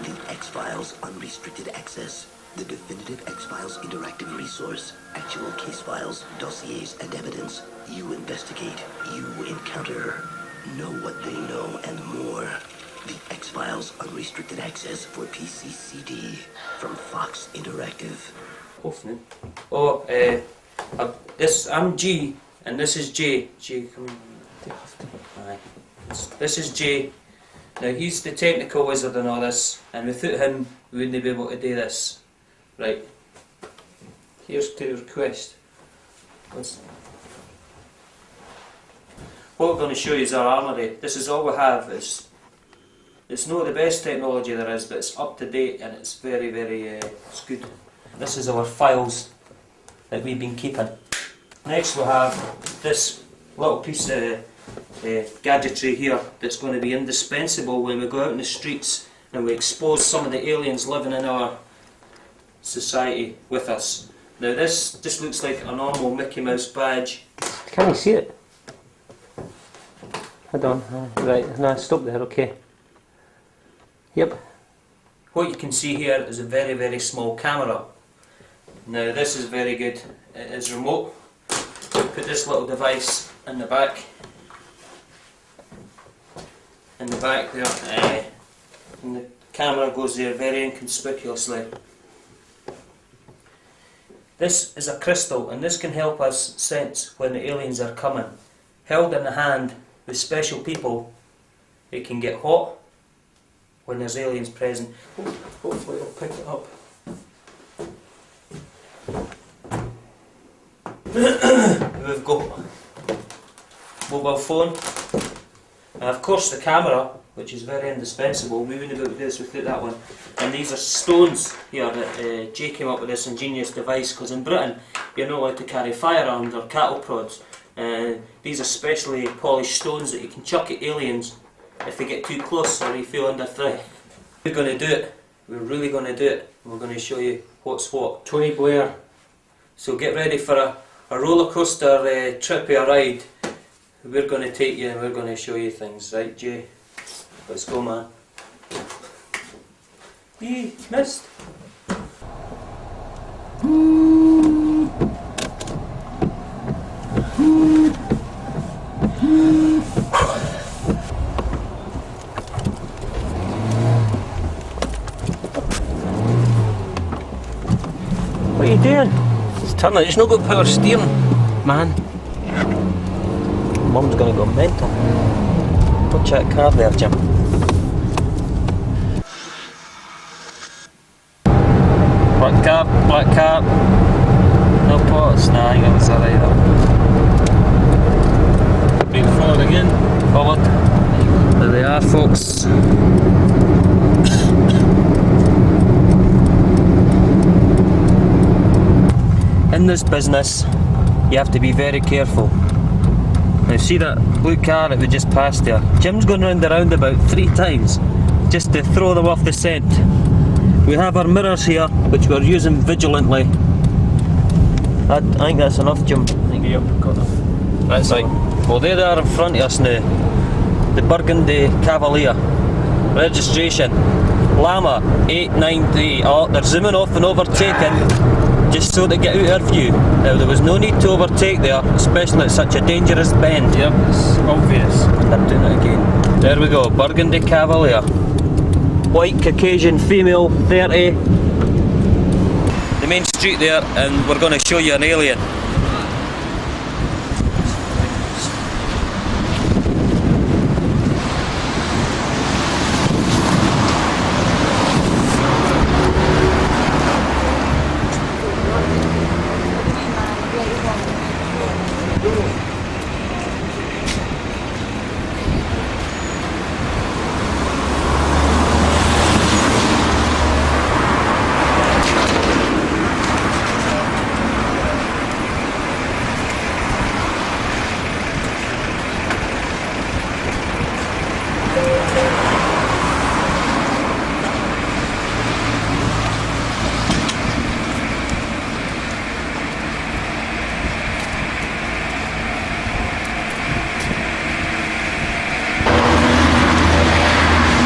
The X-Files Unrestricted Access. The definitive X-Files interactive resource. Actual case files, dossiers, and evidence. You investigate. You encounter. Know what they know and more. The X-Files Unrestricted Access for PC CD. From Fox Interactive. Oh, I'm G, and this is J. J, come on. Aye. This is J. Now he's the technical wizard in all this, and without him we wouldn't be able to do this. Right. Here's to request. What we're going to show you is our armoury. This is all we have. It's not the best technology there is, but it's up to date and it's very, it's good. This is our files that we've been keeping. Next we'll have this little piece of gadgetry here that's going to be indispensable when we go out in the streets and we expose some of the aliens living in our society with us. Now this just looks like a normal Mickey Mouse badge. Can you see it? Hold on, right, no, stop there, okay. Yep. What you can see here is a very small camera. Now this is very good. It is remote. Put this little device in the back. In the back there, and the camera goes there very inconspicuously. This is a crystal, and this can help us sense when the aliens are coming. Held in the hand with special people, it can get hot when there's aliens present. Hopefully it'll pick it up. We've got mobile phone, and of course the camera, which is very indispensable. We wouldn't be able to do this without that one. And these are stones here that Jay came up with this ingenious device, because in Britain you're not allowed to carry firearms or cattle prods. These are specially polished stones that you can chuck at aliens if they get too close or you feel under threat. We're going to do it. We're really going to do it. We're going to show you what's what. Tony Blair. So get ready for a roller coaster trippy ride. We're going to take you and we're going to show you things, right, Jay? Let's go, man. Missed. What are you doing? It's turning, it's not got power steering, man. Mum's gonna go mental. Watch that car there, Jim. Black cap. No pots, nah, you got that either. Bring forward again. Forward. There they are, folks. In this business, you have to be very careful. Now see that blue car that we just passed there? Jim's gone round the roundabout 3 times just to throw them off the scent. We have our mirrors here, which we're using vigilantly. I think that's enough, Jim. Yep, got them. That's right. Well, there they are in front of us now. The Burgundy Cavalier. Registration Llama 893. Oh, they're zooming off and overtaking just so they get out of view. Now there was no need to overtake there, especially at such a dangerous bend. Yep, it's obvious. I'm doing it again. There we go, Burgundy Cavalier. White Caucasian female, 30. The main street there, and we're going to show you an alien.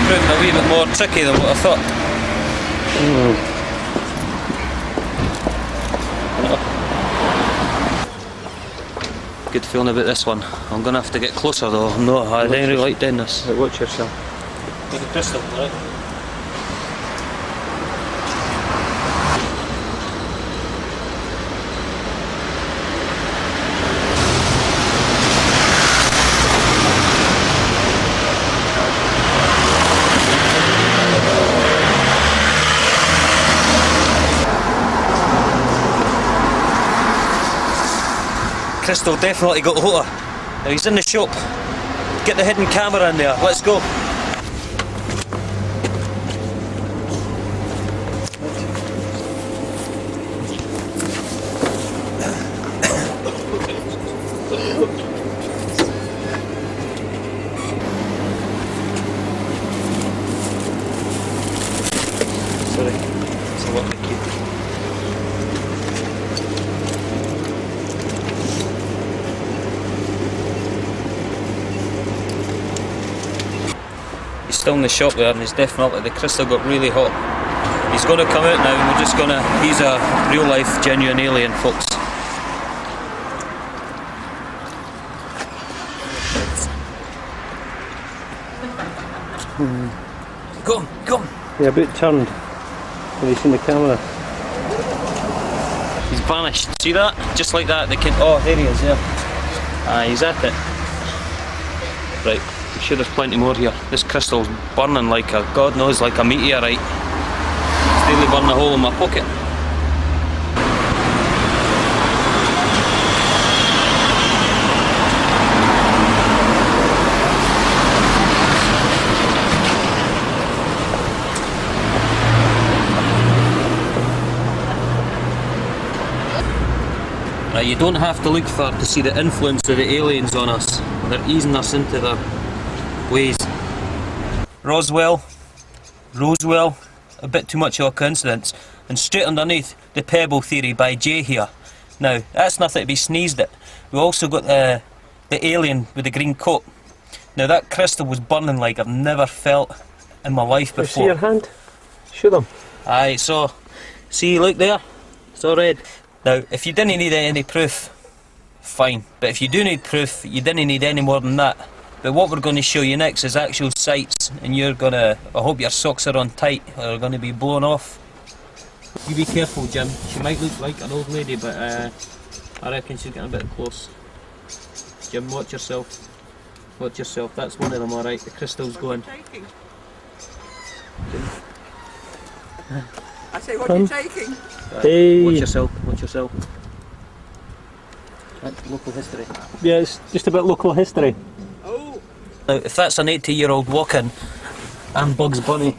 Proving a wee bit more tricky than what I thought. Good feeling about this one. I'm gonna have to get closer though. No, I don't really like doing this. Watch yourself. With the crystal, right? Crystal definitely got hotter. Now he's in the shop. Get the hidden camera in there. Let's go. Sorry. It's a lovely kid. He's still in the shop there, and he's definitely, the crystal got really hot. He's going to come out now, and we're just going to, he's a real life genuine alien, folks. Go on, go on. Yeah, a bit turned. Have you seen the camera? He's vanished. See that? Just like that. They can. Oh, there he is. Yeah. He's at it. Right. I'm sure there's plenty more here. This crystal's burning like a, God knows, like a meteorite. It's nearly burning a hole in my pocket. Right, you don't have to look far to see the influence of the aliens on us. They're easing us into their ways. Roswell, a bit too much of a coincidence. And straight underneath, the pebble theory by Jay here. Now, that's nothing to be sneezed at. We also got the alien with the green coat. Now that crystal was burning like I've never felt in my life before. See your hand? Show them. Aye, so, see, look there, it's all red. Now, if you didn't need any proof, fine. But if you do need proof, you didn't need any more than that. But what we're going to show you next is actual sights, and you're going to, I hope your socks are on tight, or they're going to be blown off. You be careful, Jim. She might look like an old lady, but I reckon she's getting a bit close. Jim, watch yourself. Watch yourself, that's one of them, alright. The crystal's going. I say, what are you taking? Hey. Watch yourself, watch yourself. That's local history. Yeah, it's just about local history. Oh, Now, if that's an 80-year-old walking, I'm Bugs Bunny.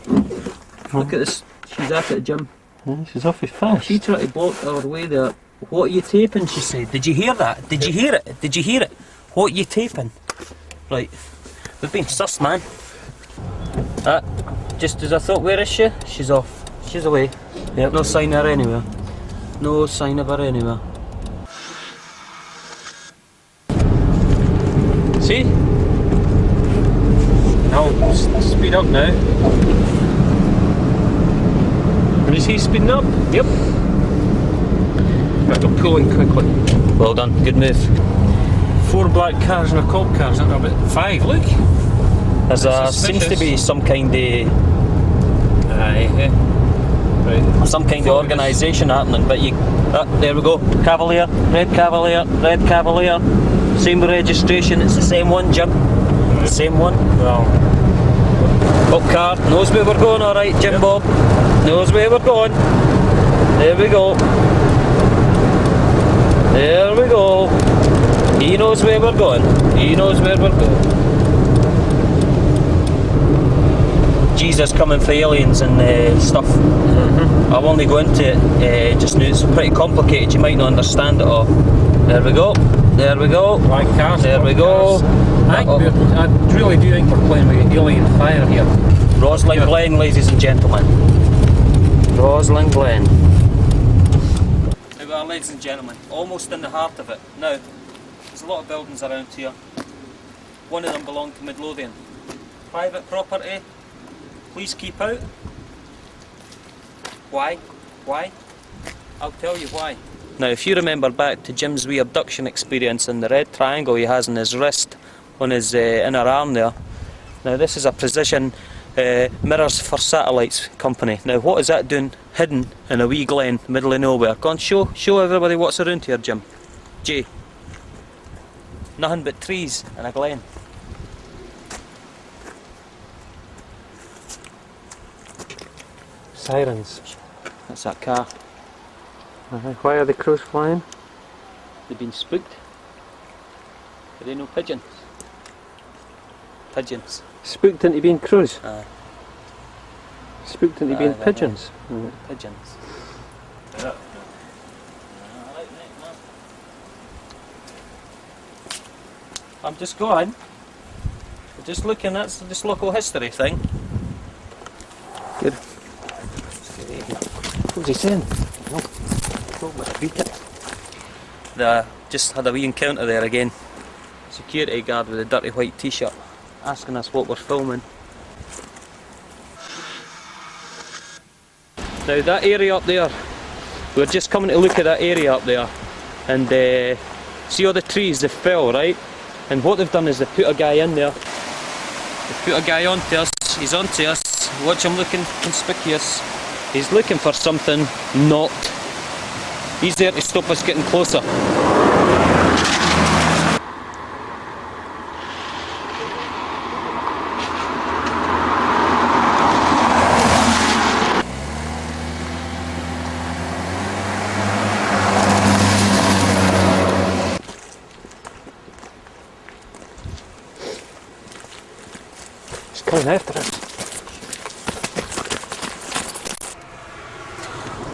Look at this, she's at it, Jim. Yeah, she's awfully fast. She tried to block her way there. What are you taping, she said. Did you hear that? Did you hear it? Did you hear it? What are you taping? Right, we've been sus, man. Just as I thought, where is she? She's off. She's away. Yep. No sign of her anywhere. No sign of her anywhere. See? No, speed up now. And is he speeding up? Yep. Right, we're pulling quickly. Well done, good move. 4 black cars and a cop car, is that about 5? Look! There's That's seems to be suspicious. some kind of Aye. Right. some kind of organisation happening, but you there we go. Cavalier, red Cavalier, red Cavalier. Same registration, it's the same one, Jim. Right. Same one. Well, Up car, knows where we're going, alright, Jim. Yep. Bob. Knows where we're going. There we go. There we go. He knows where we're going. He knows where we're going. Jesus coming for aliens and stuff. I'll only go into it just now, it's pretty complicated, you might not understand it all. There we go. There we go. black cars. There we black go. cars. I really do think we're playing with alien fire here. Rosling Yeah. Glen, ladies and gentlemen. Rosling Glen. Here we are, ladies and gentlemen, almost in the heart of it. Now, there's a lot of buildings around here. One of them belonged to Midlothian. Private property, please keep out. Why? Why? I'll tell you why. Now, if you remember back to Jim's wee abduction experience and the red triangle he has on his wrist, on his inner arm there. Now, this is a precision mirrors for satellites company. Now, what is that doing hidden in a wee glen, middle of nowhere? Go on, show everybody what's around here, Jim. Jay. Nothing but trees and a glen. Sirens. That's that car. Why are the crows flying? They've been spooked. Are they no pigeons? Pigeons. Spooked into being crows? Aye. Spooked into being Aye, pigeons? Pigeons. I'm just going. We're just looking at this local history thing. Good. What's he saying? Just had a wee encounter there again. Security guard with a dirty white t-shirt asking us what we're filming. Now that area up there, we're just coming to look at that area up there, and see all the trees, they fell, right? And what they've done is they've put a guy in there. They've put a guy onto us, he's onto us. Watch him looking conspicuous. He's looking for something not. He's there to stop us getting closer. He's coming after us.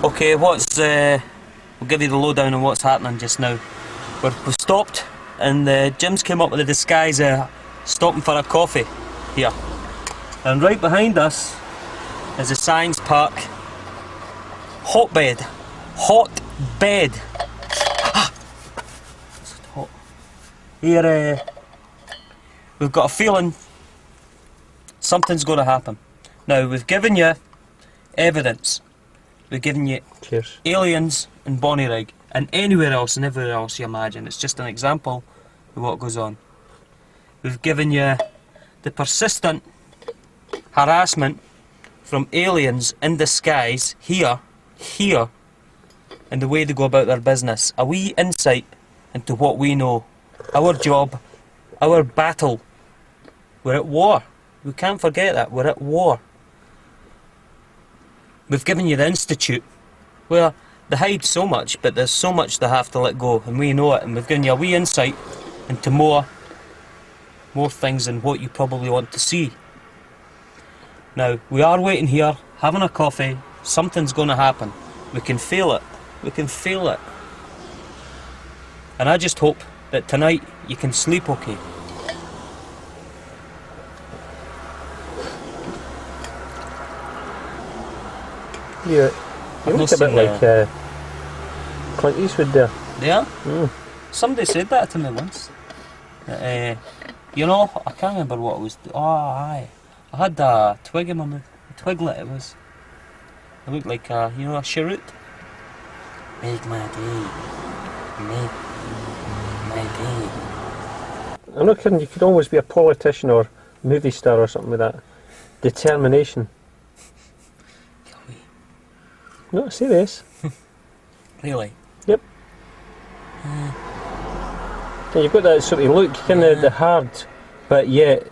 Okay, we'll give you the lowdown on what's happening just now. We've stopped, and Jim's came up with a disguise stopping for a coffee here. And right behind us is a science park hotbed. Hotbed. It's hot. Here, we've got a feeling something's going to happen. Now, we've given you evidence. We've given you Cheers. aliens in Bonnyrigg and anywhere else and everywhere else you imagine. It's just an example of what goes on. We've given you the persistent harassment from aliens in disguise here, and the way they go about their business. A wee insight into what we know. Our job, our battle. We're at war. We can't forget that. We're at war. We've given you the Institute, where they hide so much, but there's so much they have to let go, and we know it, and we've given you a wee insight into more things than what you probably want to see. Now, we are waiting here, having a coffee, something's going to happen. We can feel it. We can feel it. And I just hope that tonight you can sleep okay. You look a bit like Clint Eastwood there. Yeah? Mm. Somebody said that to me once. You know, I can't remember what it was. Oh, aye. I had a twig in my mouth. A twiglet it was. It looked like a, you know, a cheroot. Make my day. Make my day. I'm not kidding, you could always be a politician or movie star or something with that. Determination. No, serious. Really? Yep. And you've got that sort of look, kind of the hard, but yet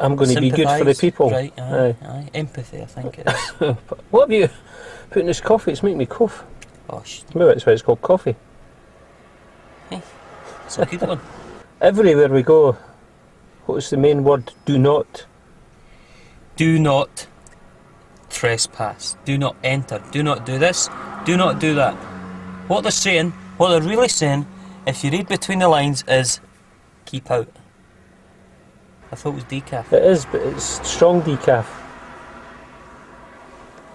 I'm going to be good for the people. Right, aye. Empathy, I think it is. What have you put in this coffee? It's making me cough. Oh, Maybe that's why it's called coffee. it's a good one. Everywhere we go, what's the main word? Do not. Do not trespass. Do not enter. Do not do this. Do not do that. What they're saying, what they're really saying, if you read between the lines, is keep out. I thought it was decaf. It is, but it's strong decaf.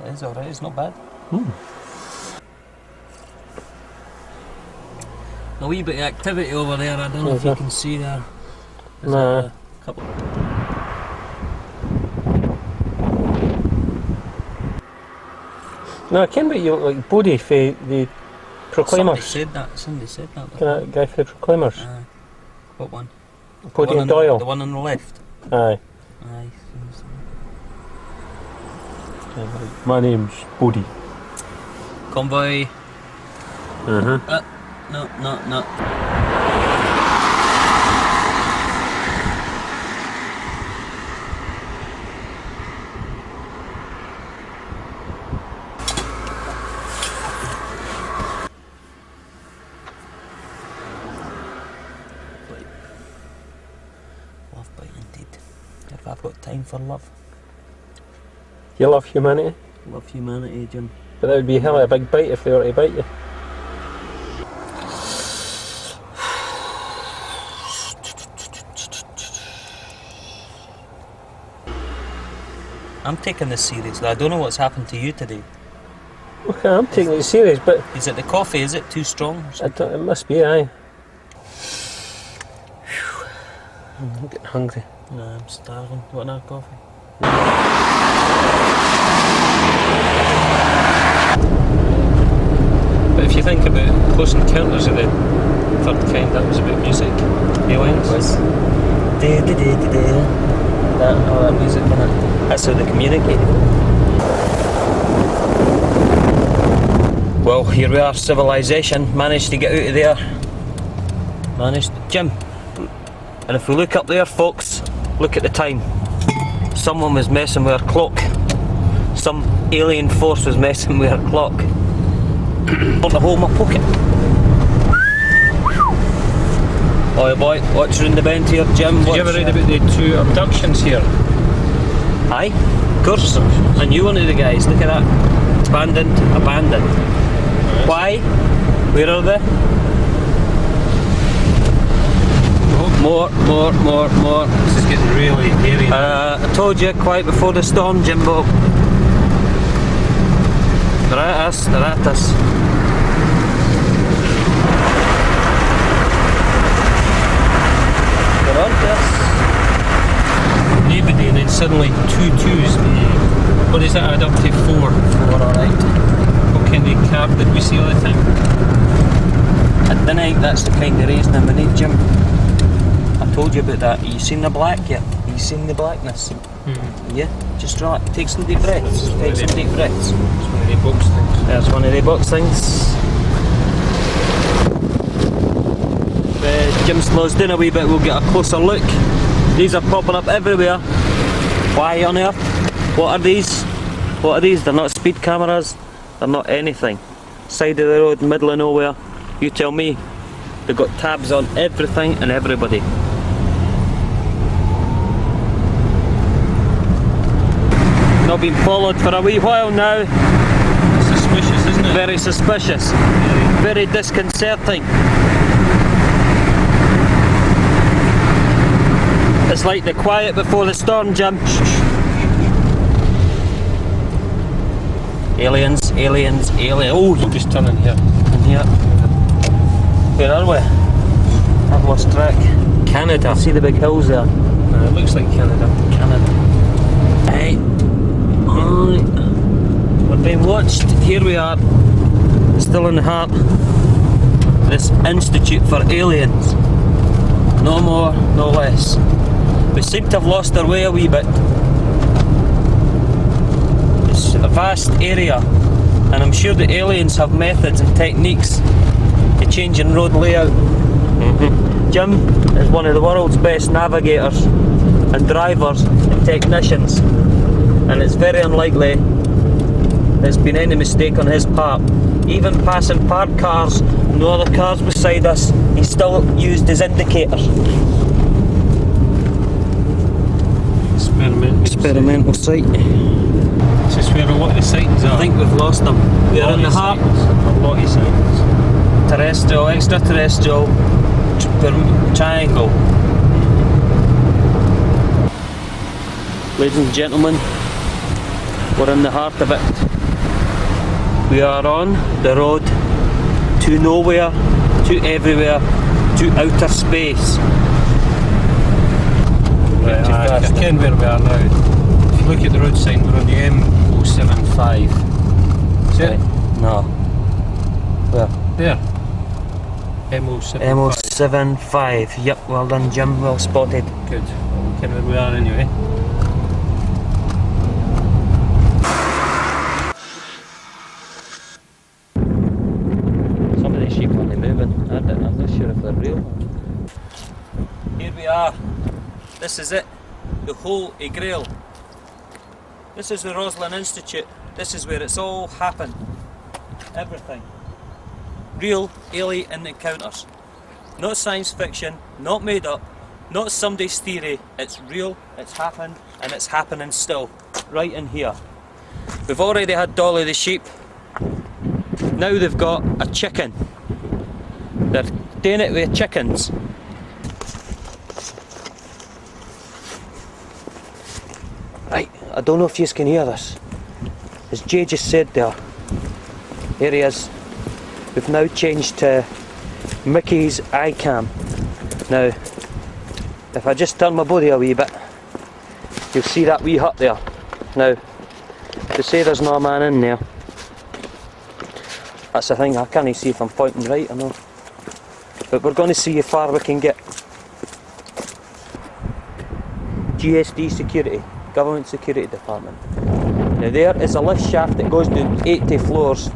It is alright, it's not bad. A wee bit of activity over there, I don't know if you can see there. There's Nah. a couple. No, I can't, but you look like Bodie for the Proclaimers. Somebody said that. That guy for the Proclaimers. What one? Bodie and Doyle. The one on the left. Aye. Aye. My name's Bodie. Convoy. Uh-huh. No. Love bite indeed. If I've got time for love. You love humanity? Love humanity, Jim. But that would be a hell of a big bite if they were to bite you. I'm taking this seriously. I don't know what's happened to you today. Okay, I'm taking it serious, but Is it the coffee? Is it too strong? it must be, aye. I'm getting hungry. No, I'm starving. Want another coffee? But if you think about Close Encounters of the Third Kind, that was about music. Aliens. Was. All that music in it. That's how they communicate. Well, here we are, civilization. Managed to get out of there. Jim. And if we look up there, folks, look at the time. Someone was messing with our clock. Some alien force was messing with our clock. Put the hole in my pocket. Oh boy, watch round the bend here, Jim. Did you ever read about the 2 abductions here? Aye, of course. I knew one of the guys. Look at that. Abandoned. Right. Why? Where are they? More. This is getting really hairy. I told you quite before the storm, Jimbo. They're at us. They're on to us. Nobody, and then suddenly 2 twos. What does that add up to? 4. 4, alright. What kind of cab did we see all the time? I don't think that's the kind of reasoning we need, Jim. I told you about that. You seen the black yet? You seen the blackness? Yeah? Just relax. Take some deep breaths. Take some deep breaths. It's one of the box things. There's one of the box things. Jim slows down a wee bit, we'll get a closer look. These are popping up everywhere. Why on earth? What are these? They're not speed cameras. They're not anything. Side of the road, middle of nowhere. You tell me. They've got tabs on everything and everybody. Not been followed for a wee while now. Suspicious, isn't it? Very suspicious. Very disconcerting. It's like the quiet before the storm, Jim. Aliens. Oh, We'll just turn in here. yeah. Where are we? I've lost track. Canada. See the big hills there? It looks like Canada. Hey. We're being watched. Here we are. Still in the heart. This Institute for Aliens. No more, no less. We seem to have lost our way a wee bit. It's a vast area, and I'm sure the aliens have methods and techniques to changing road layout. Jim is one of the world's best navigators and drivers and technicians, and it's very unlikely there's been any mistake on his part. Even passing parked cars, no other cars beside us, he still used his indicators. Experimental site. This is where a lot of the sightings are. I think we've lost them. We're in the heart. A lot of sightings. Terrestrial, extraterrestrial, triangle. Ladies and gentlemen, we're in the heart of it. We are on the road to nowhere, to everywhere, to outer space. Right, I ken where we are now. If you look at the road sign, we're on the M075. See it? No. Where? There. MO75. MO75. Yep, well done, Jim. Well spotted. Good. Kind of where we are anyway. Some of these sheep aren't moving. I'm not sure if they're real. Here we are. This is it. The Holy Grail. This is the Roslin Institute. This is where it's all happened. Everything. Real alien encounters. Not science fiction, not made up, not somebody's theory. It's real, it's happened, and it's happening still. Right in here. We've already had Dolly the sheep. Now they've got a chicken. They're doing it with chickens. Right, I don't know if you can hear this. As Jay just said there he is. We've now changed to Mickey's iCam. Now, if I just turn my body a wee bit, you'll see that wee hut there. Now, to say there's no man in there, that's the thing, I can't see if I'm pointing right or not. But we're going to see how far we can get. GSD security, Government Security Department. Now there is a lift shaft that goes down 80 floors.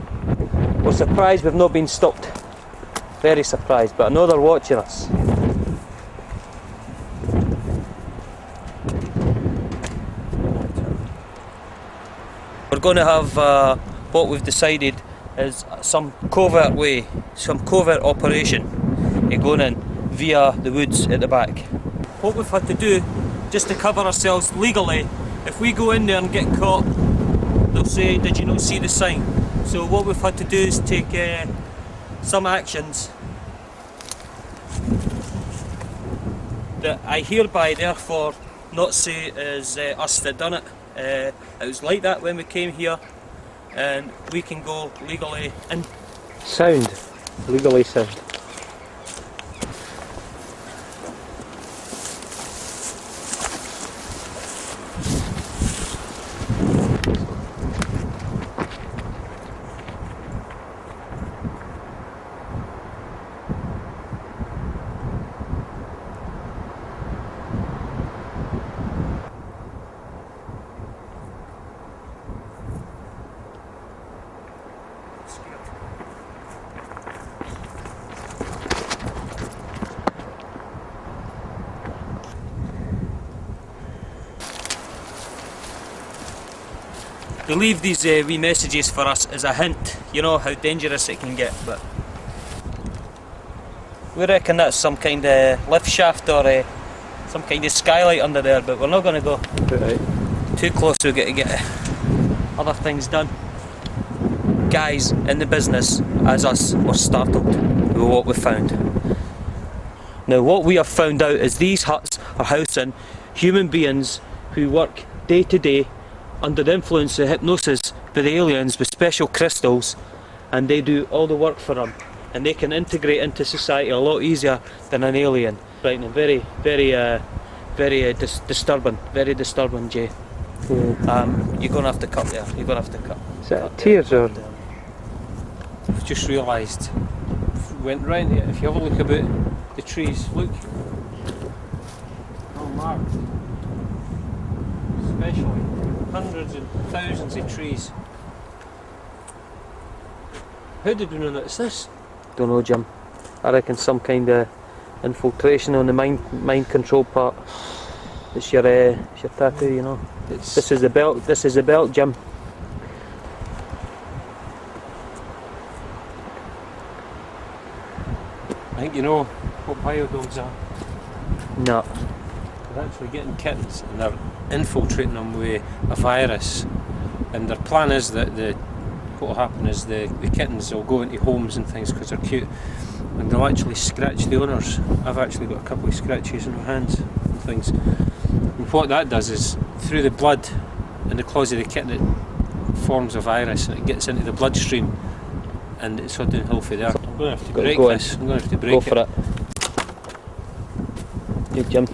We're surprised we've not been stopped. Very surprised, but I know they're watching us. We're going to have what we've decided is some covert way, some covert operation going in via the woods at the back. What we've had to do, just to cover ourselves legally, if we go in there and get caught, they'll say, did you not see the sign? So what we've had to do is take some actions that I hereby therefore not say is us that done it. It was like that when we came here, and we can go legally in. Sound. Legally sound. They leave these wee messages for us as a hint, you know how dangerous it can get, but we reckon that's some kind of lift shaft or some kind of skylight under there, but we're not going to go too close. We've got to get other things done. Guys in the business, as us, were startled with what we found. Now what we have found out is these huts are housing human beings who work day to day under the influence of hypnosis by the aliens with special crystals, and they do all the work for them, and they can integrate into society a lot easier than an alien. Right, and very disturbing, very disturbing, Jay. You're going to have to cut there, you're going to have to cut. Is that tears or? I've just realised, went round here, if you have a look about the trees, look. Oh, marked. Especially hundreds and thousands of trees. How did we know notice this? Don't know, Jim. I reckon some kind of infiltration on the mind control part. It's your tattoo, you know. This is the belt. This is the belt, Jim. I think you know what biodogs are. No. They're actually getting kittens and they're infiltrating them with a virus, and their plan is that what will happen is the kittens will go into homes and things because they're cute, and they'll actually scratch the owners. I've actually got a couple of scratches on my hands and things, and what that does is through the blood in the claws of the kitten it forms a virus and it gets into the bloodstream and it's so downhill for there. I'm going to have to break this. I'm going to have to break it. Go for it. Good, Jim.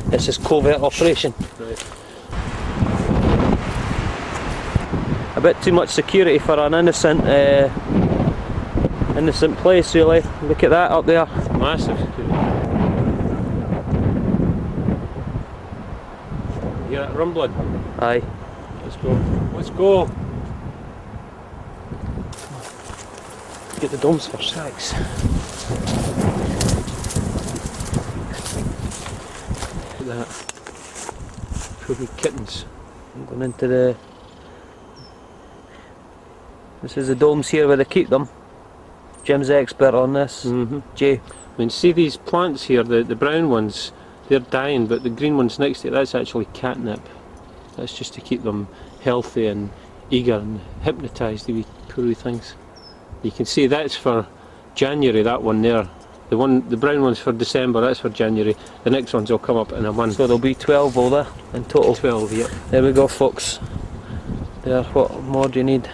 This is covert operation. Right. A a bit too much security for an innocent place, really. Look at that up there. Massive security. You hear that rumbling? Aye. Let's go. Let's go. Get the domes for sacks. Look at that. Poor kittens. I'm going into the... This is the domes here where they keep them. Jim's the expert on this. Jay. I mean, see these plants here, the brown ones, they're dying, but the green ones next to it, that's actually catnip. That's just to keep them healthy and eager and hypnotised, the wee poor wee things. You can see that's for January, that one there. The brown one's for December, that's for January. The next ones will come up in a month. So there'll be 12 will there in total. 12, yeah. There we go, folks. There, what more do you need?